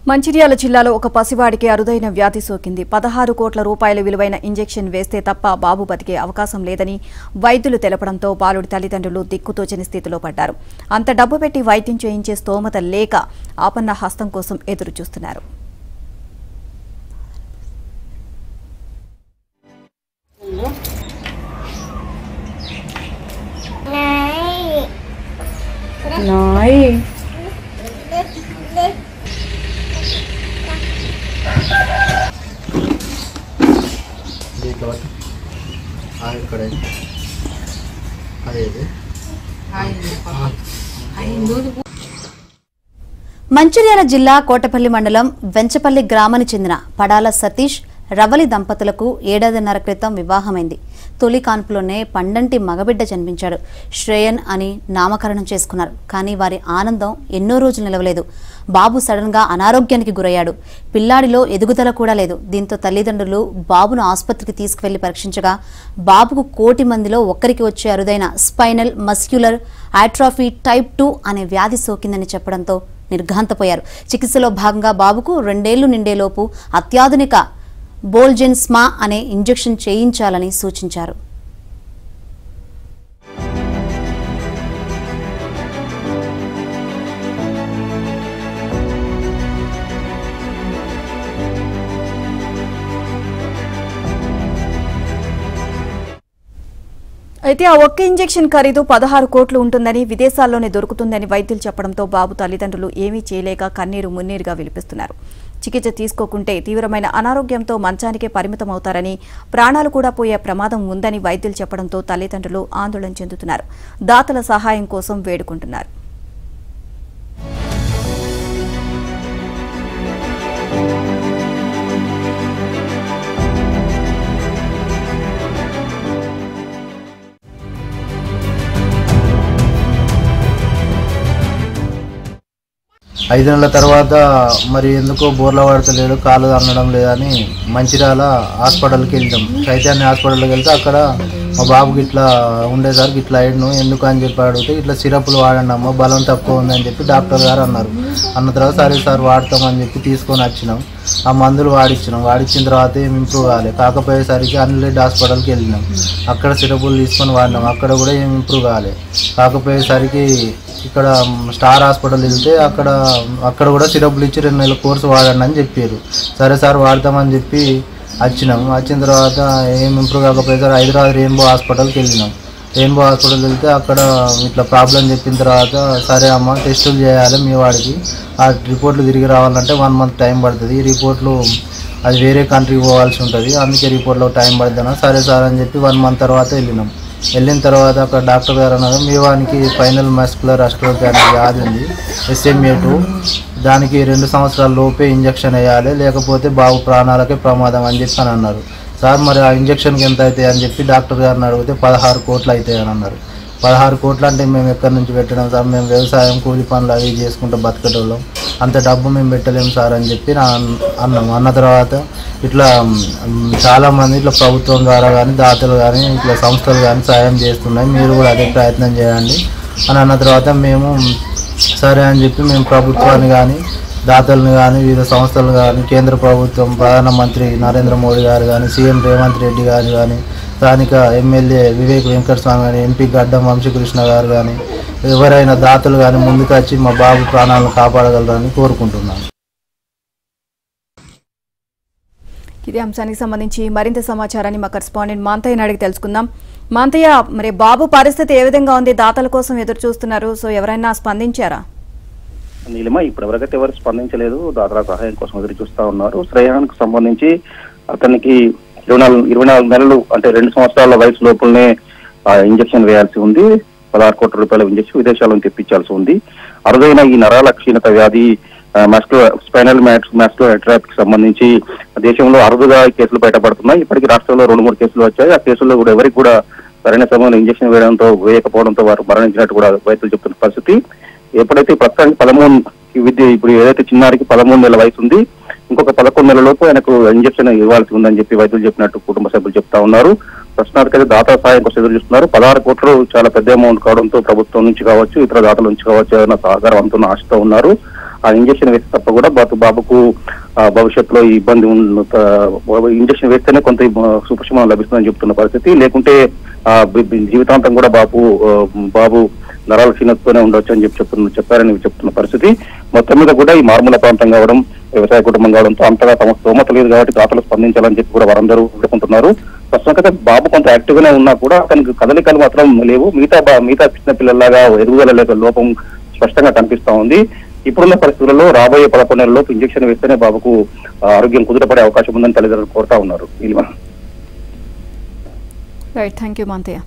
మంచిర్యాల జిల్లాలో ఒక పసివాడికి అరుదైన వ్యాధి సోకింది. 16 కోట్ల రూపాయల విలువైన ఇంజెక్షన్ వేస్తే తప్ప బాబు బతికే అవకాశం లేదని వైద్యులు తెలపడంతో బాలుడి తల్లిదండ్రులు దిక్కుతోచని స్థితిలో పడ్డారు. అంత డబ్బు పెట్టి వైద్యం చేయించే స్తోమత లేక ఆపన్న హస్తం కోసం ఎదురు చూస్తున్నారు. మంచిర్యాల జిల్లా కోటపల్లి మండలం వెంచపల్లి గ్రామానికి చెందిన పడాల సతీష్ రవలి దంపతులకు 1.5 ఏళ్ల క్రితం వివాహమైంది. తొలి కాన్పులోనే పండంటి మగబిడ్డ జన్మించాడు. శ్రేయన్ అని నామకరణం చేసుకున్నారు. కానీ వారి ఆనందం ఎన్నో రోజులు నిలవలేదు. బాబు సడన్ గా అనారోగ్యానికి గురయ్యాడు. పిల్లాడిలో ఎదుగుదల కూడా లేదు. దీంతో తల్లిదండ్రులు బాబును ఆసుపత్రికి తీసుకువెళ్లి పరీక్షించగా బాబుకు 1 కోటి మందిలో ఒక్కరికి వచ్చే అరుదైన స్పైనల్ మస్క్యులర్ ఆట్రోఫీ టైప్ 2 అనే వ్యాధి సోకిందని చెప్పడంతో నిర్ఘాంతపోయారు. చికిత్సలో భాగంగా బాబుకు 2 ఏళ్లు నిండేలోపు అత్యాధునిక బోల్జెన్స్మా అనే ఇంజెక్షన్ చేయించాలని సూచించారు. అయితే ఆ ఒక్క ఇంజెక్షన్ ఖరీదు 16 కోట్లు ఉంటుందని, విదేశాల్లోనే దొరుకుతుందని వైద్యులు చెప్పడంతో బాబు తల్లిదండ్రులు ఏమీ చేయలేక కన్నీరు మున్నీరుగా విలిపిస్తున్నారు. చికిత్స తీసుకోకుంటే తీవ్రమైన అనారోగ్యంతో మంచానికే పరిమితమవుతారని, ప్రాణాలు కూడా పోయే ప్రమాదం ఉందని వైద్యులు చెప్పడంతో తల్లిదండ్రులు ఆందోళన చెందుతున్నారు. దాతల సహాయం కోసం వేడుకుంటున్నారు. ఐదు నెలల తర్వాత మరి ఎందుకో బోర్ల పడతలేడు, కాలు అనడం లేదని మంచిర్యాల హాస్పిటల్కి వెళ్ళాం. చైతన్య హాస్పిటల్కి వెళ్తే అక్కడ మా బాబుకి ఇట్లా ఉండేసరికి ఇట్లా అయ్యాను ఎందుకు అని చెప్పి అడిగితే ఇట్లా సిరప్లు వాడండి అమ్మ, బలం తక్కువ ఉందని చెప్పి డాక్టర్ గారు అన్నారు. అన్న తర్వాత సరే సార్ వాడతామని చెప్పి తీసుకొని వచ్చినాం. ఆ మందులు వాడించిన తర్వాత ఏం ఇంప్రూవ్ కాలేదు. కాకపోయేసరికి అన్నిరెడ్డి హాస్పిటల్కి వెళ్ళినాం. అక్కడ సిరపులు తీసుకొని వాడినాం. అక్కడ కూడా ఏం ఇంప్రూవ్ కాలేదు. కాకపోయేసరికి ఇక్కడ స్టార్ హాస్పిటల్ వెళ్తే అక్కడ కూడా సిరపులు ఇచ్చి 2 నెలల కోర్సు వాడండి అని చెప్పారు. సరే సార్ వాడతామని చెప్పి వచ్చినాం. వచ్చిన తర్వాత ఏం ఇంప్రూవ్ కాకపోయేసరికి హైదరాబాద్ రెయిన్బో హాస్పిటల్కి వెళ్ళినాం. రెయిన్బో హాస్పిటల్ వెళ్తే అక్కడ ఇట్లా ప్రాబ్లం చెప్పిన తర్వాత సరే అమ్మ టెస్టులు చేయాలి మీ వాడికి, ఆ రిపోర్ట్లు తిరిగి రావాలంటే 1 మంత్ టైం పడుతుంది, ఈ రిపోర్ట్లు అది వేరే కంట్రీకి పోవాల్సి ఉంటుంది, అందుకే రిపోర్ట్లో టైం పడుతుందా. సరే సార్ అని చెప్పి 1 మంత్ తర్వాత వెళ్ళిన తర్వాత అక్కడ డాక్టర్ గారు అన్నారు మీ వానికి స్పైనల్ మస్క్యులర్ ఆట్రోఫీ అనే వ్యాధి ఉంది, SMA2, దానికి 2 సంవత్సరాల లోపే ఇంజక్షన్ వేయాలి, లేకపోతే బాబు ప్రాణాలకే ప్రమాదం అని చెప్పి అని అన్నారు. సార్ మరి ఆ ఇంజక్షన్కి ఎంత అవుతాయి అని చెప్పి డాక్టర్ గారిని అడిగితే 16 కోట్లు అవుతాయి అని అన్నారు. 16 కోట్లు అంటే మేము ఎక్కడి నుంచి పెట్టడం సార్, మేము వ్యవసాయం కూలి పనులు అవి చేసుకుంటూ బతకటోళ్ళం, అంత డబ్బు మేము పెట్టలేము సార్ అని చెప్పి అన్నాము. అన్న తర్వాత ఇట్లా చాలామంది ఇట్లా ప్రభుత్వం ద్వారా కానీ దాతలు కానీ ఇట్లా సంస్థలు కానీ సాయం చేస్తున్నాయి, మీరు కూడా అదే ప్రయత్నం చేయండి అని అన్న తర్వాత మేము సరే అని చెప్పి మేము ప్రభుత్వాన్ని కానీ దాతలను కానీ వివిధ సంస్థలు కానీ కేంద్ర ప్రభుత్వం ప్రధానమంత్రి నరేంద్ర మోడీ గారు కానీ సీఎం రేవంత్ రెడ్డి గారు కానీ స్థానిక ఎమ్మెల్యే వివేక్ వెంకటస్వామి కానీ ఎంపీ గడ్డం వంశీకృష్ణ గారు కానీ ఎవరైనా దాతలు కానీ ముందుకు వచ్చి మా బాబు ప్రాణాలను కాపాడగలరని కోరుకుంటున్నాను. ఇదే అంశానికి సంబంధించి మరింత సమాచారాన్ని మా కరెస్పాండెంట్ మాంతయ్యని అడిగి తెలుసుకుందాం. మాంతయ్య, మరి బాబు పరిస్థితి ఏ విధంగా ఉంది? దాతల కోసం ఎదురు చూస్తున్నారు, సో ఎవరైనా స్పందించారా? నీలిమ ఇప్పటివరకైతే ఎవరు స్పందించలేదు. దాతల సహాయం కోసం ఎదురు చూస్తా ఉన్నారు. శ్రేయానికి సంబంధించి అతనికి 24 నెలలు అంటే 2 సంవత్సరాల వయసు లోపలనే ఇంజక్షన్ వేయాల్సి ఉంది. 16 కోట్ల రూపాయల ఇంజక్షన్ విదేశాలను తెప్పించాల్సి ఉంది. అరుదైన ఈ నరాల క్షీణత వ్యాధి స్పైనల్ మస్క్యులర్ ఆట్రోఫీకి సంబంధించి దేశంలో అరుదుగా కేసులు బయటపడుతున్నాయి. ఇప్పటికీ రాష్ట్రంలో 2-3 కేసులు వచ్చాయి. ఆ కేసుల్లో కూడా ఎవరికి కూడా సరైన సమయంలో ఇంజక్షన్ వేయకపోవడంతో వారు మరణించినట్టు కూడా వైద్యులు చెప్తున్న పరిస్థితి. ఎప్పుడైతే ప్రస్తుతానికి 13 ఇప్పుడు ఏదైతే చిన్నారికి 13 నెలల వయసు ఉంది, ఇంకొక 11 నెలలలోపు ఆయనకు ఇంజక్షన్ ఇవ్వాల్సి ఉందని చెప్పి వైద్యులు చెప్పినట్టు కుటుంబ సభ్యులు చెప్తా ఉన్నారు. ప్రస్తుతానికైతే దాతల సహాయం కోసం ఎదురు చూస్తున్నారు. 16 కోట్లు చాలా పెద్ద అమౌంట్ కావడంతో ప్రభుత్వం నుంచి కావచ్చు, ఇతర దాతల నుంచి కావచ్చు ఏదైనా సహకారం అందుతున్న ఆశతో ఉన్నారు. ఆ ఇంజక్షన్ వేస్తే తప్ప కూడా బాబుకు భవిష్యత్తులో ఈ ఇబ్బంది ఇంజక్షన్ వేస్తేనే కొంత సుపశమనం లభిస్తుందని చెప్తున్న పరిస్థితి. లేకుంటే జీవితాంతం కూడా బాబు నరాల క్షీణతతోనే ఉండొచ్చు అని చెప్పారని చెప్తున్న పరిస్థితి. మొత్తం మీద కూడా ఈ మారుమూల ప్రాంతం కావడం, వ్యవసాయ కుటుంబం కావడంతో అంతగా తమ స్తోమత లేదు కాబట్టి దాతలు స్పందించాలని చెప్పి కూడా వారందరూ వేడుకుంటున్నారు. ప్రస్తుతం బాబు కొంత యాక్టివ్ గానే ఉన్నా కూడా అతనికి కదలికలు మాత్రం లేవు. మిగతా చిన్న పిల్లల్లాగా ఎదుగుదల లోపం స్పష్టంగా కనిపిస్తా ఉంది. ఇప్పుడున్న పరిస్థితుల్లో రాబోయే 11 నెలల్లో ఇంజక్షన్ వేస్తేనే బాబుకు ఆరోగ్యం కుదుటపడే అవకాశం ఉందని తల్లిదండ్రులు కోరుతా ఉన్నారు. Right, thank you Manthaiah.